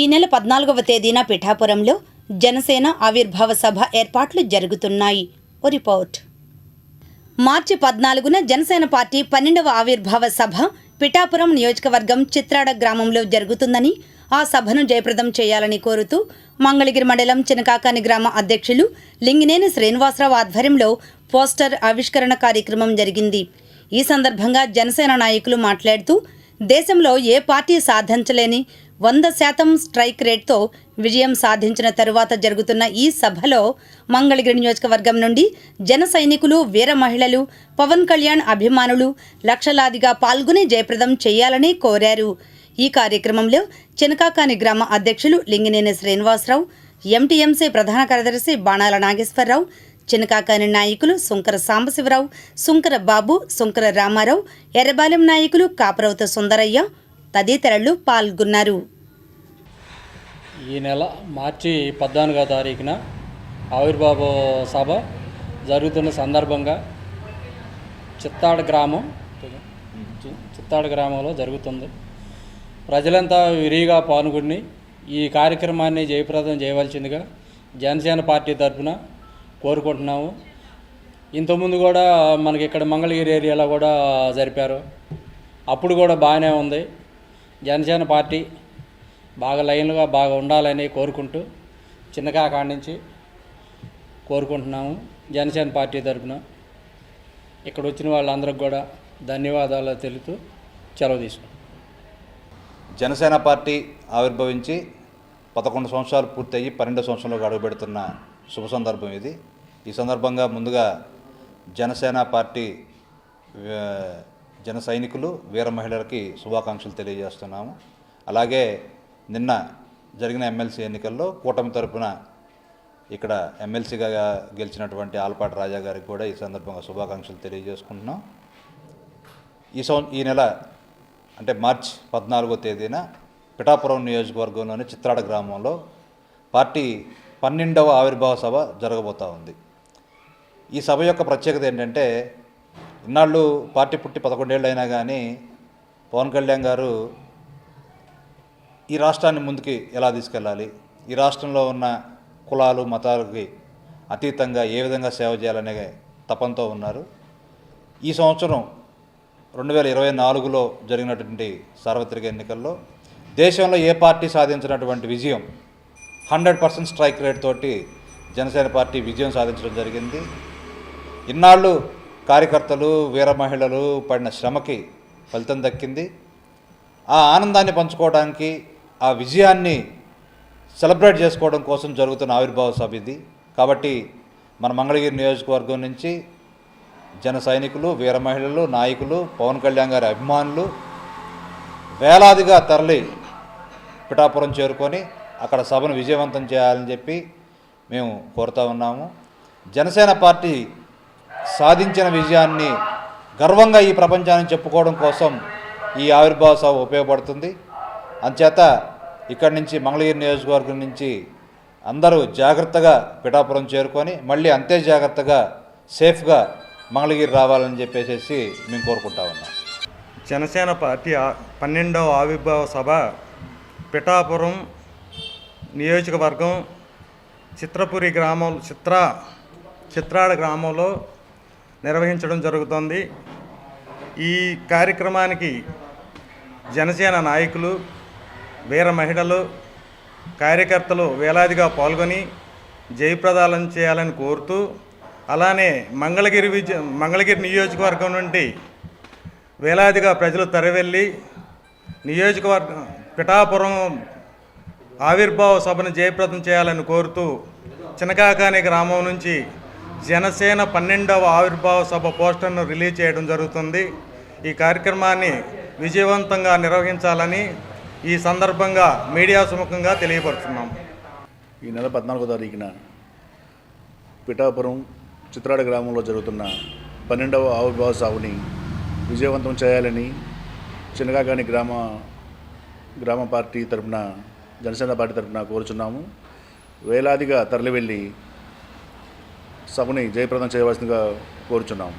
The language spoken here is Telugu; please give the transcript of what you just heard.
ఈ నెల 14వ తేదీన పిఠాపురంలో జనసేన ఆవిర్భావ సభ ఏర్పాట్లు జరుగుతున్నాయి. ఓ రిపోర్ట్. మార్చి 14న జనసేన పార్టీ 12వ ఆవిర్భావ సభ పిఠాపురం నియోజకవర్గం చిత్రాడ గ్రామంలో జరుగుతుందని, ఆ సభను జయప్రదం చేయాలని కోరుతూ మంగళగిరి మండలం చినకాకాని గ్రామ అధ్యక్షులు లింగినేని శ్రీనివాసరావు ఆధ్వర్యంలో పోస్టర్ ఆవిష్కరణ కార్యక్రమం జరిగింది. ఈ సందర్భంగా జనసేన నాయకులు మాట్లాడుతూ, దేశంలో ఏ పార్టీ సాధించలేని 100% స్ట్రైక్ రేట్తో విజయం సాధించిన తరువాత జరుగుతున్న ఈ సభలో మంగళగిరి నియోజకవర్గం నుండి జన సైనికులు, వీర మహిళలు, పవన్ కళ్యాణ్ అభిమానులు లక్షలాదిగా పాల్గొని జయప్రదం చేయాలని కోరారు. ఈ కార్యక్రమంలో చినకాకాని గ్రామ అధ్యక్షులు లింగినేని శ్రీనివాసరావు, ఎంటీఎంసీ ప్రధాన కార్యదర్శి బాణాల నాగేశ్వరరావు, చినకాకాని నాయకులు సుంకర సాంబశివరావు, సుంకర బాబు, సుంకర రామారావు, ఎర్రబాలెం నాయకులు కాపరవత సుందరయ్య తదితరులు పాల్గొన్నారు. ఈ నెల మార్చి 14వ తారీఖున ఆవిర్భావ సభ జరుగుతున్న సందర్భంగా చిత్తాడ గ్రామంలో జరుగుతుంది. ప్రజలంతా విరిగా పాల్గొని ఈ కార్యక్రమాన్ని జయప్రదం చేయవలసిందిగా జనసేన పార్టీ తరఫున కోరుకుంటున్నాము. ఇంతకుముందు కూడా మనకి ఇక్కడ మంగళగిరి ఏరియాలో కూడా జరిపారు. అప్పుడు కూడా బాగానే ఉంది. జనసేన పార్టీ బాగా లైన్లుగా బాగా ఉండాలని కోరుకుంటూ చిన్నకాకాడి నుంచి కోరుకుంటున్నాము. జనసేన పార్టీ తరఫున ఇక్కడ వచ్చిన వాళ్ళందరికీ కూడా ధన్యవాదాలు తెలుపుతూ సెలవు తీసుకుంటాం. జనసేన పార్టీ ఆవిర్భవించి 11 సంవత్సరాలు పూర్తయ్యి 12 సంవత్సరంలోకి అడుగుపెడుతున్న శుభ సందర్భం ఇది. ఈ సందర్భంగా ముందుగా జనసేన పార్టీ జన సైనికులు, వీర మహిళలకి శుభాకాంక్షలు తెలియజేస్తున్నాము. అలాగే నిన్న జరిగిన ఎమ్మెల్సీ ఎన్నికల్లో కూటమి తరపున ఇక్కడ ఎమ్మెల్సీగా గెలిచినటువంటి ఆలపాటి రాజా గారికి కూడా ఈ సందర్భంగా శుభాకాంక్షలు తెలియజేసుకుంటున్నాం. ఈ నెల అంటే మార్చి 14వ తేదీన పిఠాపురం నియోజకవర్గంలోని చిత్రాడ గ్రామంలో పార్టీ 12వ ఆవిర్భావ సభ జరగబోతూ ఉంది. ఈ సభ యొక్క ప్రత్యేకత ఏంటంటే, ఇన్నాళ్ళు పార్టీ పుట్టి 11 ఏళ్ళు అయినా కానీ పవన్ కళ్యాణ్ గారు ఈ రాష్ట్రాన్ని ముందుకి ఎలా తీసుకెళ్ళాలి, ఈ రాష్ట్రంలో ఉన్న కులాలు మతాలకి అతీతంగా ఏ విధంగా సేవ చేయాలనే తపంతో ఉన్నారు. ఈ సంవత్సరం 2024లో జరిగినటువంటి సార్వత్రిక ఎన్నికల్లో దేశంలో ఏ పార్టీ సాధించినటువంటి విజయం 100% స్ట్రైక్ రేట్ తోటి జనసేన పార్టీ విజయం సాధించడం జరిగింది. ఇన్నాళ్ళు కార్యకర్తలు, వీర మహిళలు పడిన శ్రమకి ఫలితం దక్కింది. ఆ ఆనందాన్ని పంచుకోవడానికి, ఆ విజయాన్ని సెలబ్రేట్ చేసుకోవడం కోసం జరుగుతున్న ఆవిర్భావ సభ ఇది. కాబట్టి మన మంగళగిరి నియోజకవర్గం నుంచి జన సైనికులు, వీర మహిళలు, నాయకులు, పవన్ కళ్యాణ్ గారి అభిమానులు వేలాదిగా తరలి పిఠాపురం చేరుకొని అక్కడ సభను విజయవంతం చేయాలని చెప్పి మేము కోరుతూ ఉన్నాము. జనసేన పార్టీ సాధించిన విజయాన్ని గర్వంగా ఈ ప్రపంచానికి చెప్పుకోవడం కోసం ఈ ఆవిర్భావ సభ ఉపయోగపడుతుంది. అంచేత ఇక్కడి నుంచి మంగళగిరి నియోజకవర్గం నుంచి అందరూ జాగ్రత్తగా పిఠాపురం చేరుకొని మళ్ళీ అంతే జాగ్రత్తగా సేఫ్గా మంగళగిరి రావాలని చెప్పేసి మేము కోరుకుంటా ఉన్నాం. జనసేన పార్టీ 12వ ఆవిర్భావ సభ పిఠాపురం నియోజకవర్గం చిత్రాడ గ్రామంలో నిర్వహించడం జరుగుతుంది. ఈ కార్యక్రమానికి జనసేన నాయకులు, వీర మహిళలు, కార్యకర్తలు వేలాదిగా పాల్గొని జయప్రదాలను చేయాలని కోరుతూ, అలానే మంగళగిరి నియోజకవర్గం నుండి వేలాదిగా ప్రజలు తరవెళ్ళి నియోజకవర్గం పిఠాపురం ఆవిర్భావ సభను జయప్రదం చేయాలని కోరుతూ చినకాకాని గ్రామం నుంచి జనసేన 12వ ఆవిర్భావ సభ పోస్టర్ను రిలీజ్ చేయడం జరుగుతుంది. ఈ కార్యక్రమాన్ని విజయవంతంగా నిర్వహించాలని ఈ సందర్భంగా మీడియా సుముఖంగా తెలియపరుస్తున్నాం. ఈ నెల 14వ తారీఖున పిఠాపురం చిత్రాడ గ్రామంలో జరుగుతున్న 12వ ఆవిర్భావ సభని విజయవంతం చేయాలని చినకాకాని గ్రామ పార్టీ తరఫున, జనసేన పార్టీ తరఫున కోరుచున్నాము. వేలాదిగా తరలివెళ్ళి సభని జయప్రదం చేయవలసిందిగా కోరుచున్నాము.